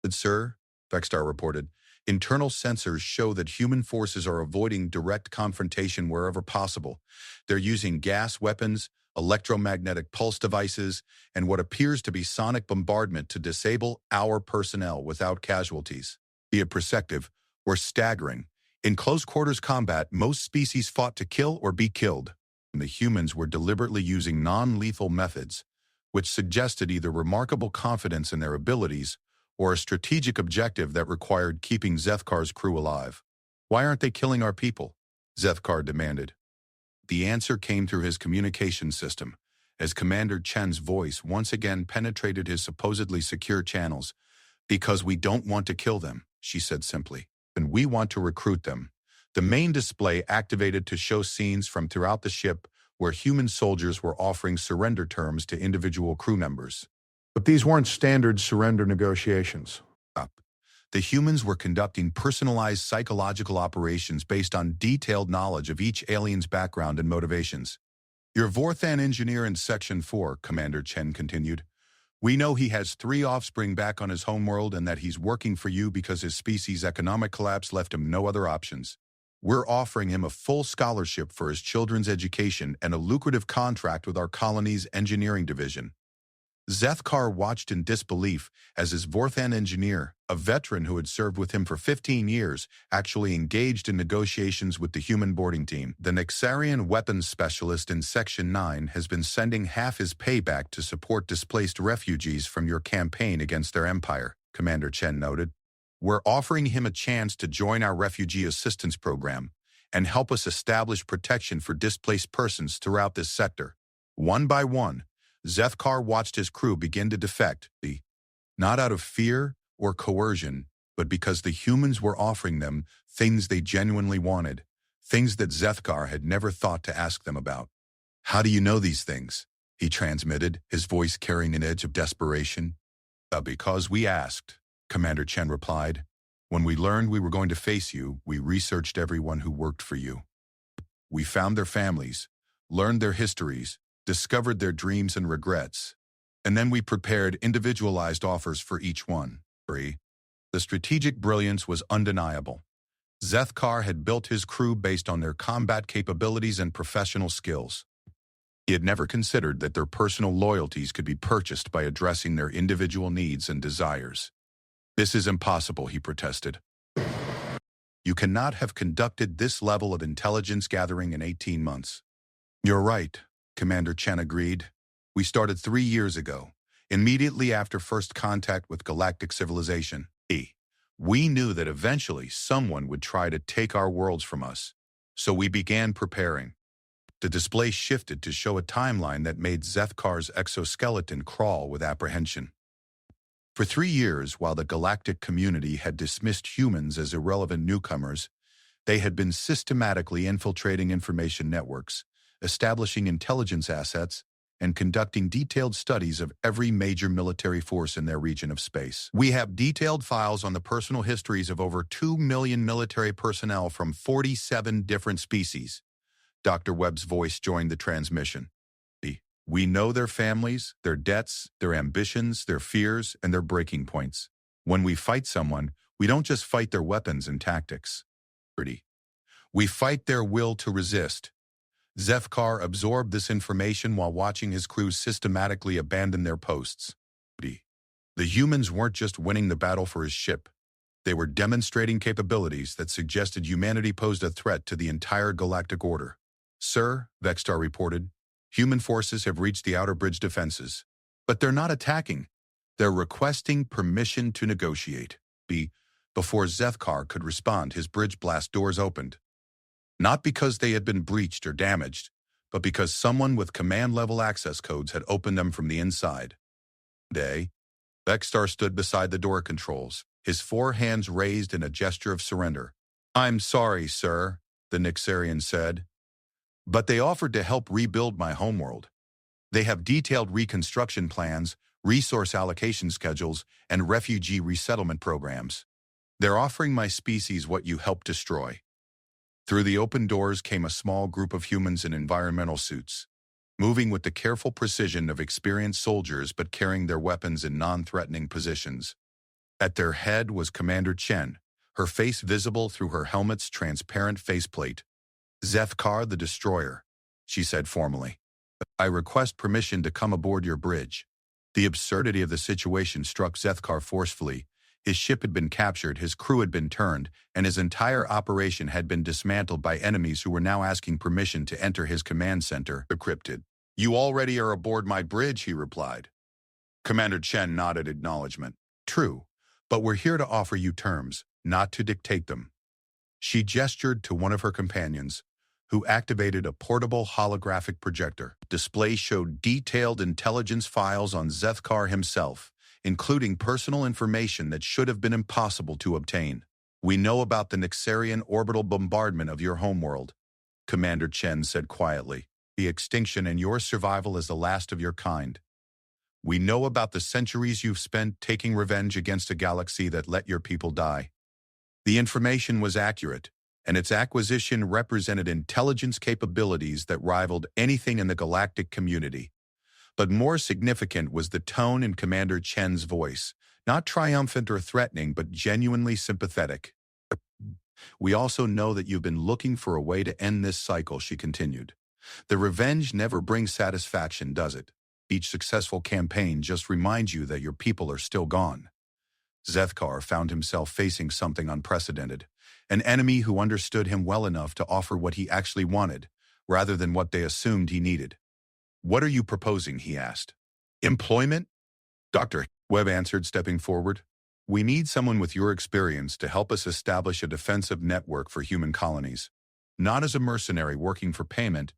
Sir, Vextar reported, internal sensors show that human forces are avoiding direct confrontation wherever possible. They're using gas weapons, electromagnetic pulse devices, and what appears to be sonic bombardment to disable our personnel without casualties. Be it perceptive or staggering. In close-quarters combat, most species fought to kill or be killed, and the humans were deliberately using non-lethal methods, which suggested either remarkable confidence in their abilities or a strategic objective that required keeping Zethkar's crew alive. Why aren't they killing our people? Zethkar demanded. The answer came through his communication system, as Commander Chen's voice once again penetrated his supposedly secure channels. Because we don't want to kill them, she said simply. And we want to recruit them. The main display activated to show scenes from throughout the ship where human soldiers were offering surrender terms to individual crew members. But these weren't standard surrender negotiations. The humans were conducting personalized psychological operations based on detailed knowledge of each alien's background and motivations. Your Vorthan engineer in Section 4, Commander Chen continued. We know he has 3 offspring back on his homeworld and that he's working for you because his species' economic collapse left him no other options. We're offering him a full scholarship for his children's education and a lucrative contract with our colony's engineering division. Zethkar watched in disbelief as his Vorthan engineer, a veteran who had served with him for 15 years, actually engaged in negotiations with the human boarding team. The Nixarian weapons specialist in Section 9 has been sending half his payback to support displaced refugees from your campaign against their empire, Commander Chen noted. We're offering him a chance to join our refugee assistance program and help us establish protection for displaced persons throughout this sector. One by one, Zethkar watched his crew begin to defect, not out of fear or coercion, but because the humans were offering them things they genuinely wanted, things that Zethkar had never thought to ask them about. "How do you know these things?" he transmitted, his voice carrying an edge of desperation. Because we asked," Commander Chen replied. "When we learned we were going to face you, we researched everyone who worked for you. We found their families, learned their histories, discovered their dreams and regrets, and then we prepared individualized offers for each one." The strategic brilliance was undeniable. Zethkar had built his crew based on their combat capabilities and professional skills. He had never considered that their personal loyalties could be purchased by addressing their individual needs and desires. "This is impossible," he protested. "You cannot have conducted this level of intelligence gathering in 18 months. "You're right," Commander Chen agreed. "We started 3 years ago, immediately after first contact with galactic civilization. We knew that eventually someone would try to take our worlds from us, so we began preparing." The display shifted to show a timeline that made Zethkar's exoskeleton crawl with apprehension. For 3 years, while the galactic community had dismissed humans as irrelevant newcomers, they had been systematically infiltrating information networks, establishing intelligence assets, and conducting detailed studies of every major military force in their region of space. "We have detailed files on the personal histories of over 2 million military personnel from 47 different species." Dr. Webb's voice joined the transmission. "We know their families, their debts, their ambitions, their fears, and their breaking points. When we fight someone, we don't just fight their weapons and tactics. We fight their will to resist." Zethkar absorbed this information while watching his crew systematically abandon their posts. The humans weren't just winning the battle for his ship. They were demonstrating capabilities that suggested humanity posed a threat to the entire galactic order. "Sir," Vexstar reported, "human forces have reached the outer bridge defenses. But they're not attacking. They're requesting permission to negotiate." Before Zethkar could respond, his bridge blast doors opened. Not because they had been breached or damaged, but because someone with command-level access codes had opened them from the inside. Vexstar stood beside the door controls, his 4 hands raised in a gesture of surrender. "I'm sorry, sir," the Nixarian said, "but they offered to help rebuild my homeworld. They have detailed reconstruction plans, resource allocation schedules, and refugee resettlement programs. They're offering my species what you helped destroy." Through the open doors came a small group of humans in environmental suits, moving with the careful precision of experienced soldiers but carrying their weapons in non-threatening positions. At their head was Commander Chen, her face visible through her helmet's transparent faceplate. "Zethkar the Destroyer," she said formally. "I request permission to come aboard your bridge." The absurdity of the situation struck Zethkar forcefully. His ship had been captured, his crew had been turned, and his entire operation had been dismantled by enemies who were now asking permission to enter his command center, encrypted. "You already are aboard my bridge," he replied. Commander Chen nodded acknowledgement. "True, but we're here to offer you terms, not to dictate them." She gestured to one of her companions, who activated a portable holographic projector. Display showed detailed intelligence files on Zethkar himself, including personal information that should have been impossible to obtain. "We know about the Nixarian orbital bombardment of your homeworld," Commander Chen said quietly. "The extinction and your survival as the last of your kind. We know about the centuries you've spent taking revenge against a galaxy that let your people die. The information was accurate, and its acquisition represented intelligence capabilities that rivaled anything in the galactic community. But more significant was the tone in Commander Chen's voice, not triumphant or threatening, but genuinely sympathetic. We also know that you've been looking for a way to end this cycle, she continued. The revenge never brings satisfaction, does it? Each successful campaign just reminds you that your people are still gone. Zethkar found himself facing something unprecedented, an enemy who understood him well enough to offer what he actually wanted, rather than what they assumed he needed. What are you proposing, he asked. Employment? Dr. Webb answered, stepping forward. We need someone with your experience to help us establish a defensive network for human colonies, not as a mercenary working for payment,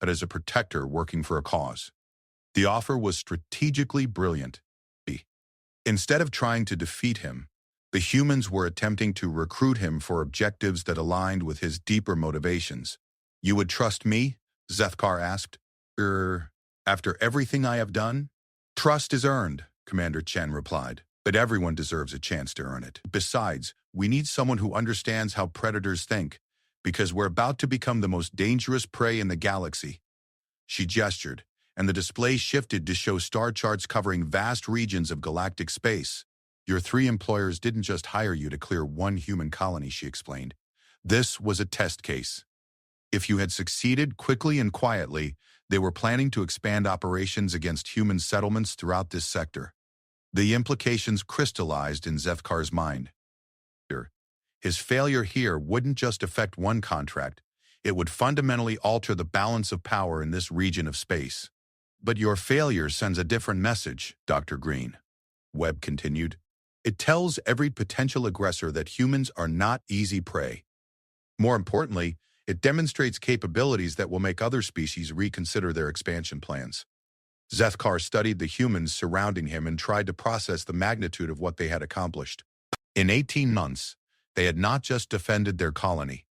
but as a protector working for a cause. The offer was strategically brilliant. Instead of trying to defeat him, the humans were attempting to recruit him for objectives that aligned with his deeper motivations. You would trust me? Zethkar asked. After everything I have done? Trust is earned, Commander Chen replied, but everyone deserves a chance to earn it. Besides, we need someone who understands how predators think, because we're about to become the most dangerous prey in the galaxy. She gestured, and the display shifted to show star charts covering vast regions of galactic space. Your 3 employers didn't just hire you to clear one human colony, she explained. This was a test case. If you had succeeded quickly and quietly, they were planning to expand operations against human settlements throughout this sector. The implications crystallized in Zethkar's mind. His failure here wouldn't just affect one contract, it would fundamentally alter the balance of power in this region of space. But your failure sends a different message, Dr. Green, Webb continued. It tells every potential aggressor that humans are not easy prey. More importantly, it demonstrates capabilities that will make other species reconsider their expansion plans. Zethkar studied the humans surrounding him and tried to process the magnitude of what they had accomplished. In 18 months, they had not just defended their colony,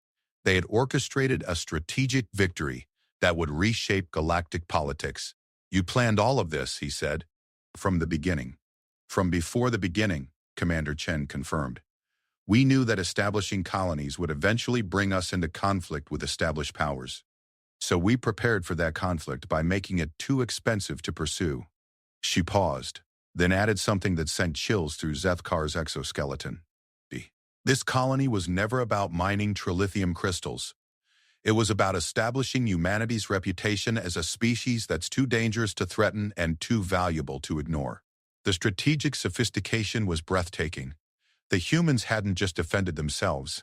they had orchestrated a strategic victory that would reshape galactic politics. You planned all of this, he said. From the beginning. From before the beginning, Commander Chen confirmed. We knew that establishing colonies would eventually bring us into conflict with established powers. So we prepared for that conflict by making it too expensive to pursue. She paused, then added something that sent chills through Zethkar's exoskeleton. This colony was never about mining trilithium crystals. It was about establishing humanity's reputation as a species that's too dangerous to threaten and too valuable to ignore. The strategic sophistication was breathtaking. The humans hadn't just defended themselves.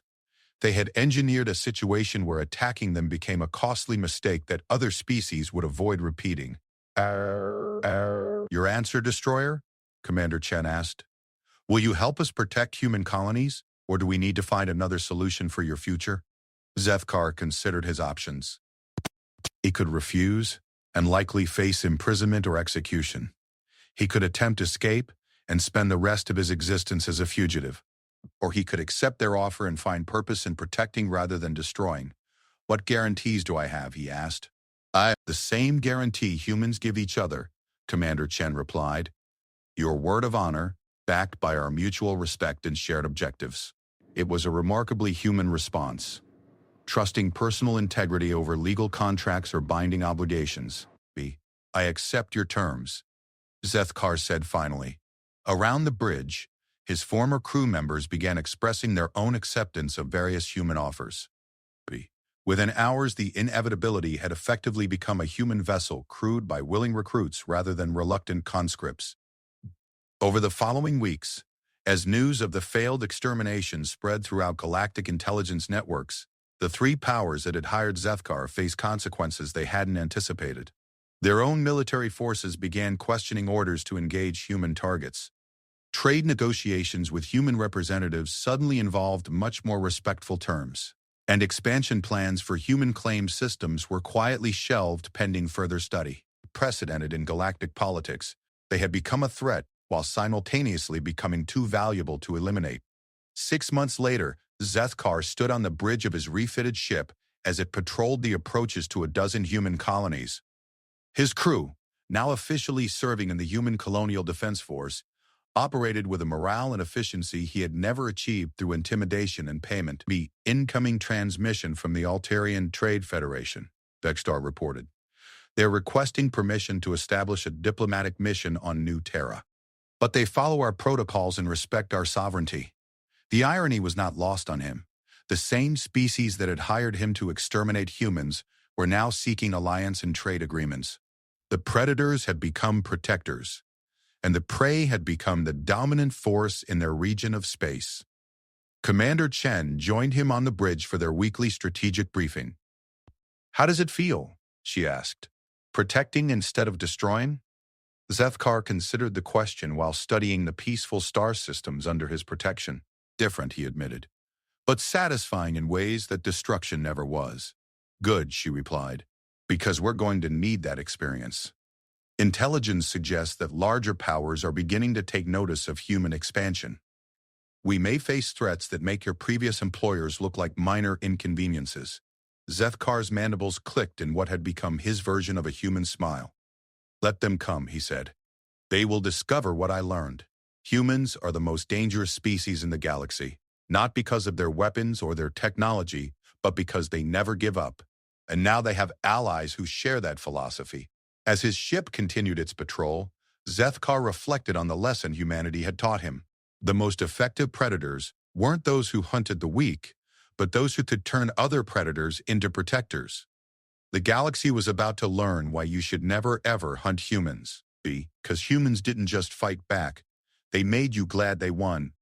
They had engineered a situation where attacking them became a costly mistake that other species would avoid repeating. Your answer, Destroyer? Commander Chen asked. Will you help us protect human colonies, or do we need to find another solution for your future? Zethkar considered his options. He could refuse and likely face imprisonment or execution. He could attempt escape and spend the rest of his existence as a fugitive. Or he could accept their offer and find purpose in protecting rather than destroying. What guarantees do I have, he asked. The same guarantee humans give each other, Commander Chen replied. Your word of honor, backed by our mutual respect and shared objectives. It was a remarkably human response. Trusting personal integrity over legal contracts or binding obligations. I accept your terms, Zethkar said finally. Around the bridge, his former crew members began expressing their own acceptance of various human offers. Within hours, the inevitability had effectively become a human vessel crewed by willing recruits rather than reluctant conscripts. Over the following weeks, as news of the failed extermination spread throughout galactic intelligence networks, the 3 powers that had hired Zethkar faced consequences they hadn't anticipated. Their own military forces began questioning orders to engage human targets. Trade negotiations with human representatives suddenly involved much more respectful terms, and expansion plans for human claim systems were quietly shelved pending further study. Precedented in galactic politics, they had become a threat while simultaneously becoming too valuable to eliminate. 6 months later, Zethkar stood on the bridge of his refitted ship as it patrolled the approaches to a dozen human colonies. His crew, now officially serving in the Human Colonial Defense Force, operated with a morale and efficiency he had never achieved through intimidation and payment. Incoming transmission from the Altarian Trade Federation, Vexstar reported. They're requesting permission to establish a diplomatic mission on New Terra. But they follow our protocols and respect our sovereignty. The irony was not lost on him. The same species that had hired him to exterminate humans were now seeking alliance and trade agreements. The predators had become protectors, and the prey had become the dominant force in their region of space. Commander Chen joined him on the bridge for their weekly strategic briefing. "How does it feel?" she asked. "Protecting instead of destroying?" Zethkar considered the question while studying the peaceful star systems under his protection. "Different," he admitted, "but satisfying in ways that destruction never was." "Good," she replied, "because we're going to need that experience." Intelligence suggests that larger powers are beginning to take notice of human expansion. "We may face threats that make your previous employers look like minor inconveniences." Zethkar's mandibles clicked in what had become his version of a human smile. "Let them come," he said. "They will discover what I learned. Humans are the most dangerous species in the galaxy, not because of their weapons or their technology, but because they never give up. And now they have allies who share that philosophy." As his ship continued its patrol, Zethkar reflected on the lesson humanity had taught him. The most effective predators weren't those who hunted the weak, but those who could turn other predators into protectors. The galaxy was about to learn why you should never ever hunt humans. Because humans didn't just fight back. They made you glad they won.